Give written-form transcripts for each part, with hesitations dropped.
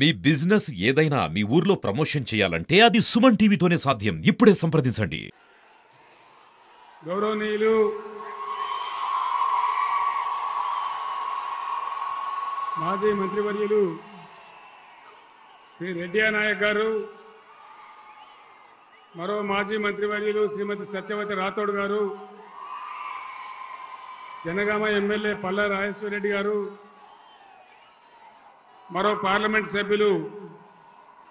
మీ business ఏదైనా మీ ఊర్లో promotion చేయాలంటే అది సుమన్ టీవీతోనే సాధ్యం. ఇప్పుడే సంప్రదించండి. గౌరవనీయులు మాజీ మంత్రివర్యులు శ్రీ రెడ్డి నాయక్ గారు, మరో మాజీ మంత్రివర్యులు శ్రీమతి సత్యవతి రాథోడ్ గారు, జనగామ ఎమ్మెల్యే పల్లా రాజేశ్వరరెడ్డి గారు, మరో పార్లమెంట్ సభ్యులు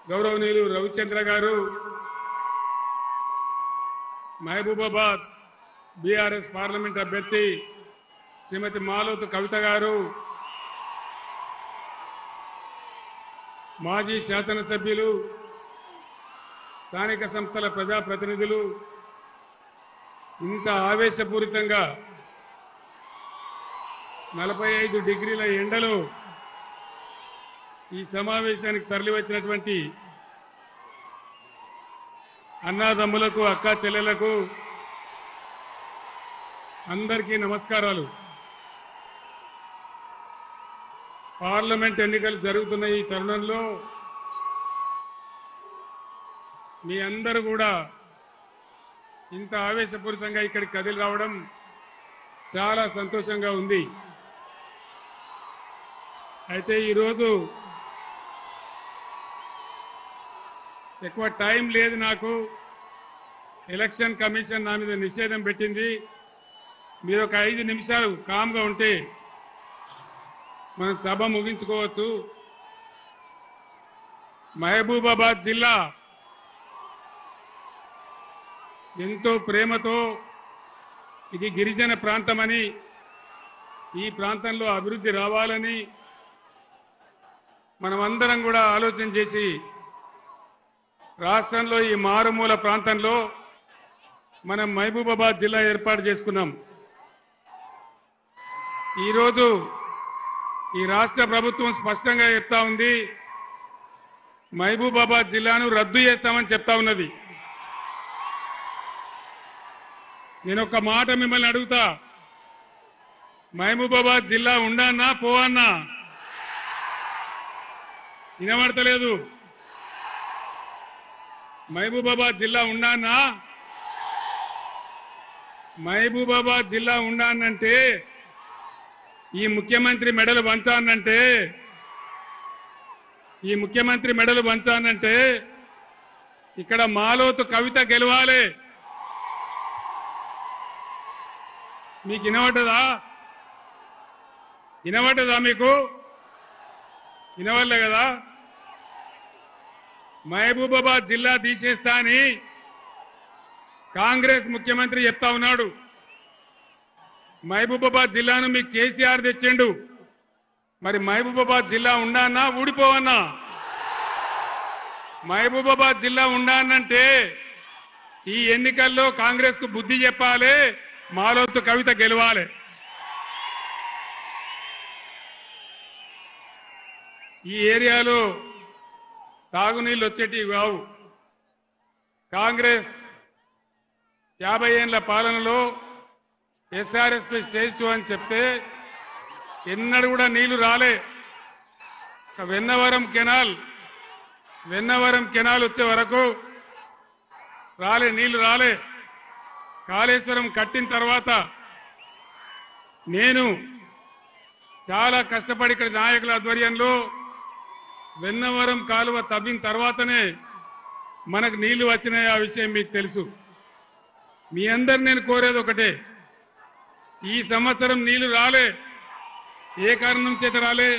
గౌరవనీయులు రవిచంద్ర గారు, మహబూబాబాద్ బీఆర్ఎస్ పార్లమెంట్ అభ్యర్థి శ్రీమతి మాలోతు కవిత గారు, మాజీ శాసనసభ్యులు, స్థానిక సంస్థల ప్రజాప్రతినిధులు, ఇంత ఆవేశపూరితంగా 45 డిగ్రీల ఎండలో ఈ సమావేశానికి తరలివచ్చినటువంటి అన్నాదమ్ములకు, అక్కా చెల్లెలకు అందరికీ నమస్కారాలు. పార్లమెంట్ ఎన్నికలు జరుగుతున్న ఈ తరుణంలో మీ అందరూ కూడా ఇంత ఆవేశపూరితంగా ఇక్కడికి కదిలి రావడం చాలా సంతోషంగా ఉంది. అయితే ఈరోజు ఎక్కువ టైం లేదు నాకు. ఎలక్షన్ కమిషన్ నా మీద నిషేధం పెట్టింది. మీరు ఒక 5 నిమిషాలు కామ్గా ఉంటే మనం సభ ముగించుకోవచ్చు. మహబూబాబాద్ జిల్లా ఎంతో ప్రేమతో ఇది గిరిజన ప్రాంతమని, ఈ ప్రాంతంలో అభివృద్ధి రావాలని మనమందరం కూడా ఆలోచన చేసి రాష్ట్రంలో ఈ మారుమూల ప్రాంతంలో మనం మహబూబాబాద్ జిల్లా ఏర్పాటు చేసుకున్నాం. ఈరోజు ఈ రాష్ట్ర ప్రభుత్వం స్పష్టంగా చెప్తా ఉంది, మహబూబాబాద్ జిల్లాను రద్దు చేస్తామని చెప్తా ఉన్నది. నేను ఒక మాట మిమ్మల్ని అడుగుతా, మహబూబాబాద్ జిల్లా ఉండన్నా పోవన్నా? వినబడతలేదు. మహబూబాబాద్ జిల్లా ఉండన్నా? మహబూబాబాద్ జిల్లా ఉండానంటే, ఈ ముఖ్యమంత్రి మెడలు వంచానంటే, ఇక్కడ మాలోతు కవిత గెలవాలి. మీకు వినబడ్డదా? మీకు వినవల్లే కదా. మహబూబాబాద్ జిల్లా తీసేస్తా అని కాంగ్రెస్ ముఖ్యమంత్రి చెప్తా ఉన్నాడు. మహబూబాబాద్ జిల్లాను మీకు కేసీఆర్ తెచ్చిండు. మరి మహబూబాబాద్ జిల్లా ఉండానా ఊడిపోవన్నా? మహబూబాబాద్ జిల్లా ఉండానంటే ఈ ఎన్నికల్లో కాంగ్రెస్ కు బుద్ధి చెప్పాలి, మాలోతు కవిత గెలవాలి. ఈ ఏరియాలో తాగునీళ్ళు వచ్చేటివి కావు. కాంగ్రెస్ 50 ఏళ్ల పాలనలో ఎస్ఆర్ఎస్పీ స్టేజ్ 2 అని చెప్తే ఎన్నడూ కూడా నీళ్లు రాలే. వెన్నవరం కెనాల్ వచ్చే వరకు నీళ్లు రాలే. కాళేశ్వరం కట్టిన తర్వాత నేను చాలా కష్టపడి ఇక్కడ నాయకుల ఆధ్వర్యంలో వెన్నవరం కాలువ తవ్విన తర్వాతనే మనకు నీళ్లు వచ్చినాయి. ఆ విషయం మీకు తెలుసు. మీ అందరు నేను కోరేది ఒకటే, ఈ సంవత్సరం నీళ్లు రాలే. ఏ కారణం చేత రాలే,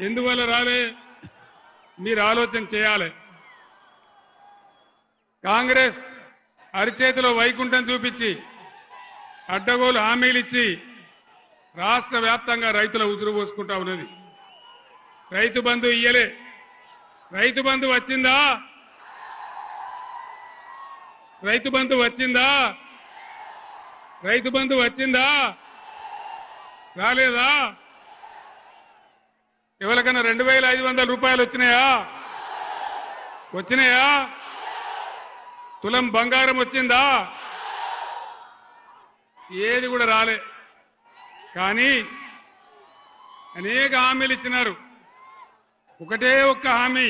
ఎందువల్ల రాలే, మీరు ఆలోచన చేయాలి. కాంగ్రెస్ అరిచేతిలో వైకుంఠం చూపించి అడ్డగోలు హామీలు ఇచ్చి రాష్ట్ర వ్యాప్తంగా రైతుల ఉసురు పోసుకుంటా ఉన్నది. రైతు బంధు ఇయ్యలే. రైతు బంధు వచ్చిందా? రైతు బంధు వచ్చిందా? రాలేదా? ఎవరికైనా 2500 రూపాయలు వచ్చినాయా? తులం బంగారం వచ్చిందా? ఏది కూడా రాలే. కానీ అనేక హామీలు ఇచ్చినారు. ఒకటే ఒక్క హామీ,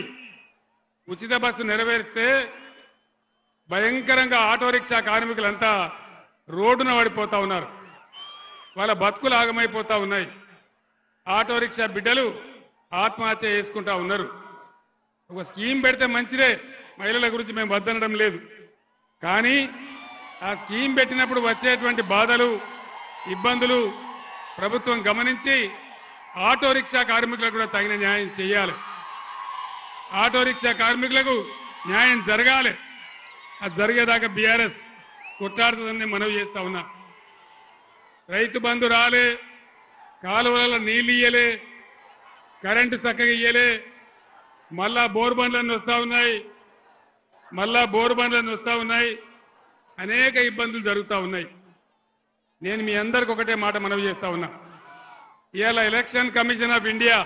ఉచిత బస్సు నెరవేరిస్తే భయంకరంగా ఆటో రిక్షా కార్మికులంతా రోడ్డున పడిపోతా ఉన్నారు. వాళ్ళ బతుకులు ఆగమైపోతా ఉన్నాయి. ఆటో రిక్షా బిడ్డలు ఆత్మహత్య చేసుకుంటా ఉన్నారు. ఒక స్కీమ్ పెడితే మంచిదే, మహిళల గురించి మేము వద్దనడం లేదు. కానీ ఆ స్కీమ్ పెట్టినప్పుడు వచ్చేటువంటి బాధలు, ఇబ్బందులు ప్రభుత్వం గమనించి ఆటో రిక్షా కార్మికులకు కూడా తగిన న్యాయం చేయాలి. ఆటో రిక్షా కార్మికులకు న్యాయం జరగాలి. అది జరిగేదాకా బీఆర్ఎస్ కొట్లాడుతుందని మనవి చేస్తా ఉన్నా. రైతు బంధు రాలే, కాలువలలో నీళ్ళు ఇయ్యలే, కరెంటు చక్కగా ఇయ్యలే, మళ్ళా బోర్ బండ్లన్నీ వస్తా ఉన్నాయి, అనేక ఇబ్బందులు జరుగుతూ ఉన్నాయి. నేను మీ అందరికి ఒకటే మాట మనవి చేస్తా ఉన్నా. ఇవాళ ఎలక్షన్ కమిషన్ ఆఫ్ ఇండియా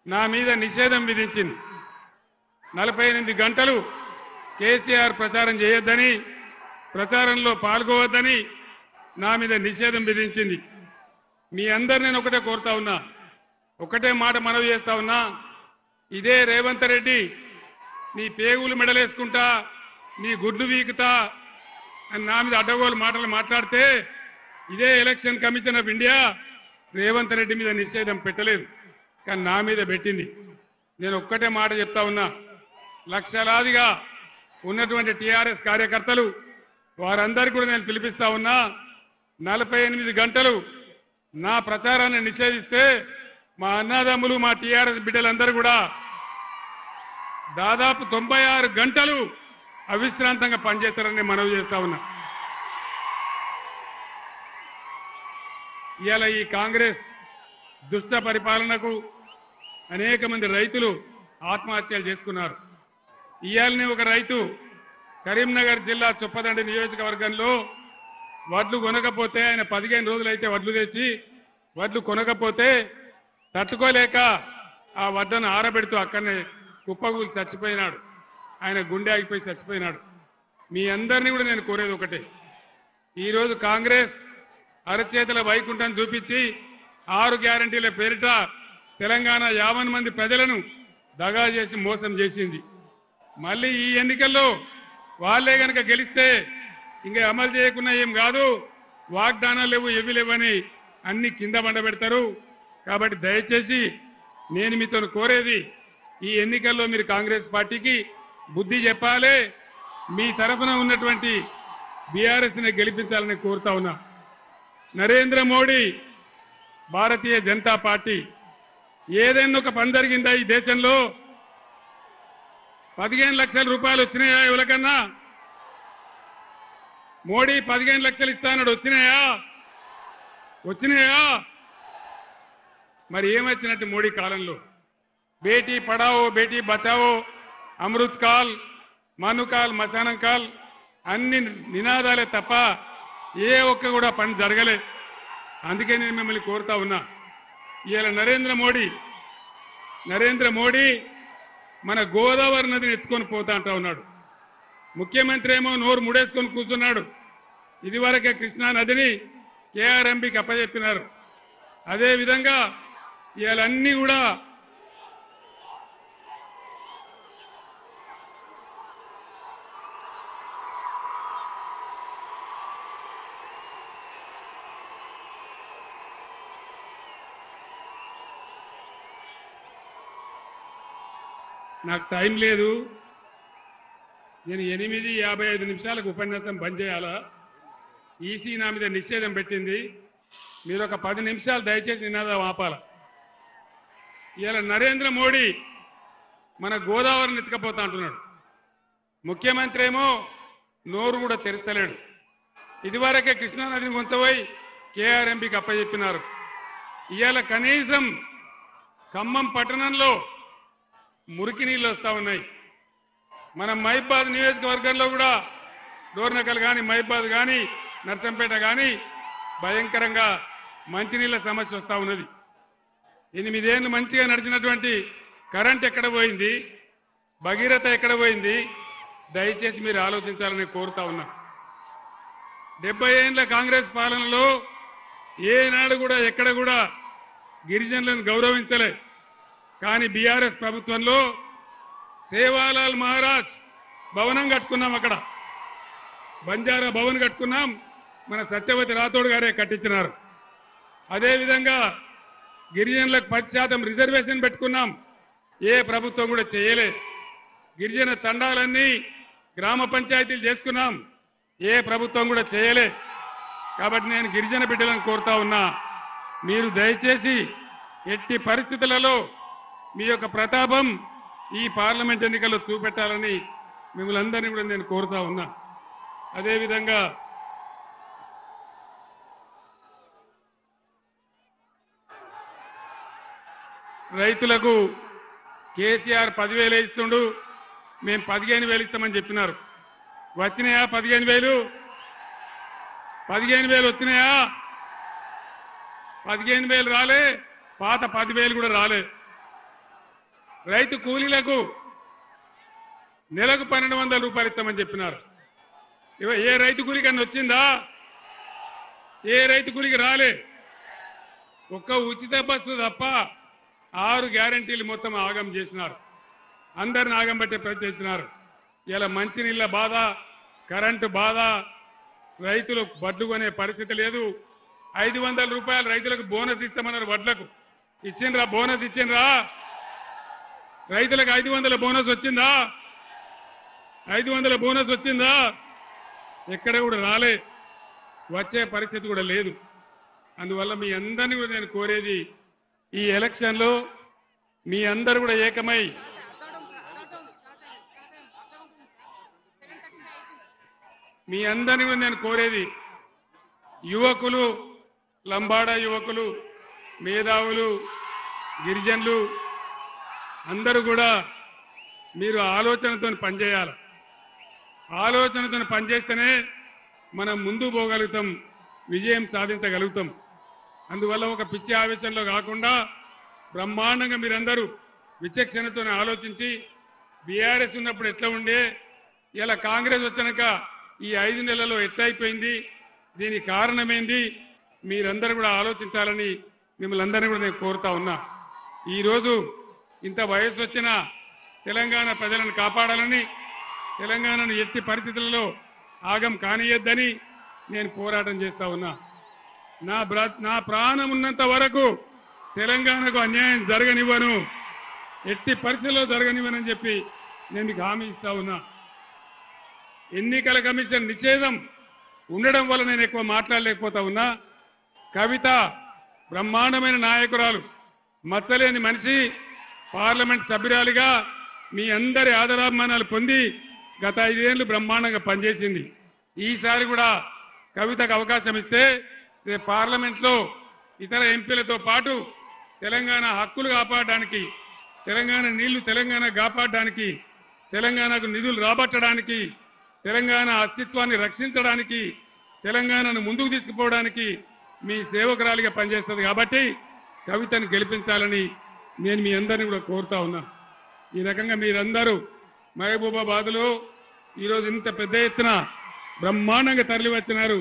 నా మీద నిషేధం విధించింది. 48 గంటలు కేసీఆర్ ప్రచారం చేయొద్దని, ప్రచారంలో పాల్గొవద్దని నా మీద నిషేధం విధించింది. మీ అందరు నేను ఒకటే కోరుతా ఉన్నా, ఒకటే మాట మనవి చేస్తా ఉన్నా. ఇదే రేవంత్ రెడ్డి నీ పేగులు మెడలేసుకుంటా, నీ గుడ్లు వీకుతా అని నా మీద అడ్డగోలు మాటలు మాట్లాడితే, ఇదే election commission of India Revanth Reddy మీద నిషేధం పెట్టలేదు, కానీ నా మీద పెట్టింది. నేను ఒక్కటే మాట చెప్తా ఉన్నా, లక్షలాదిగా ఉన్నటువంటి టీఆర్ఎస్ కార్యకర్తలు వారందరికీ కూడా నేను పిలిపిస్తా ఉన్నా. 48 గంటలు నా ప్రచారాన్ని నిషేధిస్తే మా అన్నదమ్ములు, మా టీఆర్ఎస్ బిడ్డలందరూ కూడా దాదాపు 96 గంటలు అవిశ్రాంతంగా పనిచేస్తారని మనవి చేస్తా ఉన్నా. ఇవాళ ఈ కాంగ్రెస్ దుష్ట పరిపాలనకు అనేక మంది రైతులు ఆత్మహత్యలు చేసుకున్నారు. ఇవాళనే ఒక రైతు కరీంనగర్ జిల్లా చొప్పదండి నియోజకవర్గంలో వడ్లు కొనకపోతే, ఆయన 15 రోజులైతే వడ్లు తెచ్చి వడ్లు కొనకపోతే తట్టుకోలేక ఆ వడ్లను ఆరబెడుతూ అక్కడనే కుప్పగూలి చచ్చిపోయినాడు. ఆయన గుండె ఆగిపోయి చచ్చిపోయినాడు. మీ అందరినీ కూడా నేను కోరేది ఒకటే, ఈరోజు కాంగ్రెస్ అరచేతుల వైకుంఠం చూపించి 6 గ్యారంటీల పేరిట తెలంగాణ 50 మంది ప్రజలను దగా చేసి మోసం చేసింది. మళ్ళీ ఈ ఎన్నికల్లో వాళ్ళే గనక గెలిస్తే ఇంకా అమలు చేయకుండా ఏం కాదు, వాగ్దానాలు లేవు, ఏవి లేవని అన్ని కింద బండబెడతారు. కాబట్టి దయచేసి నేను మీతో కోరేది, ఈ ఎన్నికల్లో మీరు కాంగ్రెస్ పార్టీకి బుద్ధి చెప్పాలి. మీ తరఫున ఉన్నటువంటి బీఆర్ఎస్ని గెలిపించాలని కోరుతా ఉన్నా. నరేంద్ర మోడీ, భారతీయ జనతా పార్టీ ఏదైనా ఒక పని జరిగిందా ఈ దేశంలో? 15 లక్షల రూపాయలు వచ్చినాయా ఎవరికన్నా? మోడీ 15 లక్షలు ఇస్తానడు, వచ్చినాయా? మరి ఏమొచ్చినట్టు మోడీ కాలంలో? బేటీ పడావో, బేటీ బచావో, అమృత్ కాల్, మనుకాల్, మశానం కాల్ అన్ని నినాదాలే తప్ప ఏ ఒక్క కూడా పని జరగలే. అందుకే నేను మిమ్మల్ని కోరుతా ఉన్నా, ఇవాళ నరేంద్ర మోడీ మన గోదావరి నదిని ఎత్తుకొని పోతా అంటా ఉన్నాడు. ముఖ్యమంత్రి ఏమో నోరు ముడేసుకొని కూర్చున్నాడు. ఇదివరకే కృష్ణా నదిని కేఆర్ఎంబీకి అప్పచెప్పినారు. అదేవిధంగా ఇవాళ అన్నీ కూడా నాకు టైం లేదు, నేను 8:55 ఉపన్యాసం బంద్ చేయాలా? ఈసీ నా మీద నిషేధం పెట్టింది. మీరు ఒక 10 నిమిషాలు దయచేసి నినాదం ఆపాల. ఇవాళ నరేంద్ర మోడీ మన గోదావరిని ఎత్తుకపోతా అంటున్నాడు. ముఖ్యమంత్రి ఏమో నోరు కూడా తెరుస్తలేడు. ఇదివరకే కృష్ణానదిని ఉంచబోయి కేఆర్ఎంబీకి అప్పచెప్పినారు. ఇవాళ కనీసం ఖమ్మం పట్టణంలో మురికి నీళ్ళు వస్తూ ఉన్నాయి. మన మహిబాద్ నియోజకవర్గంలో కూడా డోర్నకల్ కానీ, మహిబాద్ కానీ, నర్సంపేట కానీ భయంకరంగా మంచినీళ్ళ సమస్య వస్తూ ఉన్నది. 8 ఏళ్ళు మంచిగా నడిచినటువంటి కరెంట్ ఎక్కడ పోయింది? భగీరథ ఎక్కడ పోయింది? దయచేసి మీరు ఆలోచించాలని కోరుతా ఉన్నా. 70 ఏళ్ల కాంగ్రెస్ పాలనలో ఏనాడు కూడా ఎక్కడ కూడా గిరిజనులను గౌరవించలే. కానీ బీఆర్ఎస్ ప్రభుత్వంలో సేవాలాల్ మహారాజ్ భవనం కట్టుకున్నాం, అక్కడ బంజారా భవన్ కట్టుకున్నాం, మన సత్యవతి రాథోడ్ గారే కట్టించినారు. అదేవిధంగా గిరిజనులకు 10% రిజర్వేషన్ పెట్టుకున్నాం, ఏ ప్రభుత్వం కూడా చేయలే. గిరిజన తండాలన్నీ గ్రామ పంచాయతీలు చేసుకున్నాం, ఏ ప్రభుత్వం కూడా చేయలే. కాబట్టి నేను గిరిజన బిడ్డలను కోరుతా ఉన్నా, మీరు దయచేసి ఎట్టి పరిస్థితులలో మీ యొక్క ప్రతాపం ఈ పార్లమెంట్ ఎన్నికల్లో చూపెట్టాలని మిమ్మల్ని అందరినీ కూడా నేను కోరుతా ఉన్నా. అదేవిధంగా రైతులకు కేసీఆర్ 10,000 ఇస్తుండు, మేము 15,000 ఇస్తామని చెప్పినారు. వచ్చినాయా 15,000? 15,000 వచ్చినాయా? 15,000 రాలే, పాత 10,000 కూడా రాలే. రైతు కూలీలకు నెలకు 1,200 రూపాయలు ఇస్తామని చెప్పినారు. ఏ రైతు కూలికి అన్న వచ్చిందా? ఏ రైతు కూలికి రాలే. ఒక్క ఉచిత బస్సు తప్ప 6 గ్యారంటీలు మొత్తం ఆగం చేసినారు, అందరిని ఆగం పట్టే ప్రయత్నం చేసినారు. ఇలా మంచినీళ్ళ బాధ, కరెంటు బాధ, రైతులు వడ్లు కొనే పరిస్థితి లేదు. 500 రూపాయలు రైతులకు బోనస్ ఇస్తామన్నారు, వడ్లకు ఇచ్చిండ్రా? బోనస్ ఇచ్చిండ్రా? రైతులకు 500 బోనస్ వచ్చిందా? 500 బోనస్ వచ్చిందా? ఎక్కడ కూడా రాలే, వచ్చే పరిస్థితి కూడా లేదు. అందువల్ల మీ అందరినీ కూడా నేను కోరేది, ఈ ఎలక్షన్లో మీ అందరూ కూడా ఏకమై మీ అందరినీ కూడా నేను కోరేది, యువకులు, లంబాడా యువకులు, మేధావులు, గిరిజనులు అందరూ కూడా మీరు ఆలోచనతో పనిచేయాలి. ఆలోచనతో పనిచేస్తేనే మనం ముందు పోగలుగుతాం, విజయం సాధించగలుగుతాం. అందువల్ల ఒక పిచ్చి ఆవేశంలో కాకుండా బ్రహ్మాండంగా మీరందరూ విచక్షణతో ఆలోచించి, బీఆర్ఎస్ ఉన్నప్పుడు ఎట్లా ఉండే, ఇలా కాంగ్రెస్ వచ్చినాక ఈ 5 నెలల్లో ఎట్లా అయిపోయింది, దీనికి కారణమేంది, మీరందరూ కూడా ఆలోచించాలని మిమ్మల్ని అందరినీ కూడా నేను కోరుతా ఉన్నా. ఈరోజు ఇంత వయసు వచ్చిన తెలంగాణ ప్రజలను కాపాడాలని, తెలంగాణను ఎట్టి పరిస్థితులలో ఆగం కానియొద్దని నేను పోరాటం చేస్తా ఉన్నా. నా ప్రాణం ఉన్నంత వరకు తెలంగాణకు అన్యాయం జరగనివ్వను, ఎట్టి పరిస్థితుల్లో జరగనివ్వనని చెప్పి నేను మీకు హామీ ఇస్తా ఉన్నా. ఎన్నికల కమిషన్ నిషేధం ఉండడం వల్ల నేను ఎక్కువ మాట్లాడలేకపోతా ఉన్నా. కవిత బ్రహ్మాండమైన నాయకురాలు, మచ్చలేని మనిషి, పార్లమెంట్ సభ్యురాలిగా మీ అందరి ఆదరాభిమానాలు పొంది గత 5 ఏళ్లు బ్రహ్మాండంగా పనిచేసింది. ఈసారి కూడా కవితకు అవకాశం ఇస్తే రేపు పార్లమెంట్లో ఇతర ఎంపీలతో పాటు తెలంగాణ హక్కులు కాపాడడానికి, తెలంగాణ నీళ్లు తెలంగాణ కాపాడడానికి, తెలంగాణకు నిధులు రాబట్టడానికి, తెలంగాణ అస్తిత్వాన్ని రక్షించడానికి, తెలంగాణను ముందుకు తీసుకుపోవడానికి మీ సేవకురాలిగా పనిచేస్తుంది. కాబట్టి కవితను గెలిపించాలని నేను మీ అందరినీ కూడా కోరుతా ఉన్నా. ఈ రకంగా మీరందరూ మహబూబాబాద్లో ఈరోజు ఇంత పెద్ద ఎత్తున బ్రహ్మాండంగా తరలి వచ్చినారు.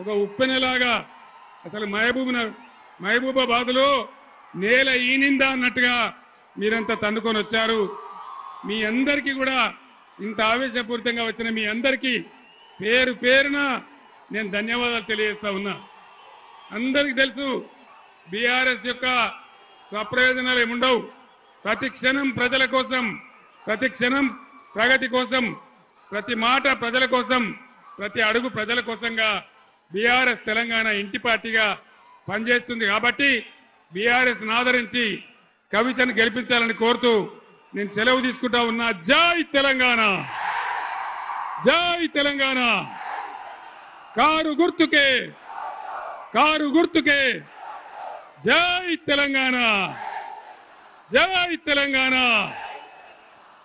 ఒక ఉప్పెనలాగా అసలు మహబూబాబాద్లో నేల ఈనిందా అన్నట్టుగా మీరంతా తన్నుకొని వచ్చారు. మీ అందరికీ కూడా ఇంత ఆవేశపూరితంగా వచ్చిన మీ అందరికీ పేరు పేరున నేను ధన్యవాదాలు తెలియజేస్తా ఉన్నా. అందరికీ తెలుసు బీఆర్ఎస్ యొక్క స్వప్రయోజనాలు ఏముండవు. ప్రతి క్షణం ప్రజల కోసం, ప్రతి క్షణం ప్రగతి కోసం, ప్రతి మాట ప్రజల కోసం, ప్రతి అడుగు ప్రజల కోసంగా బీఆర్ఎస్ తెలంగాణ ఇంటి పార్టీగా పనిచేస్తుంది. కాబట్టి బీఆర్ఎస్ ఆదరించి కవితను గెలిపించాలని కోరుతూ నేను సెలవు తీసుకుంటా ఉన్నా. జై తెలంగాణ, జై తెలంగాణ. కారు గుర్తుకే, కారు గుర్తుకే. జై తెలంగాణ, జై తెలంగాణ.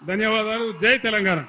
ధన్యవాదాలు. జై తెలంగాణ.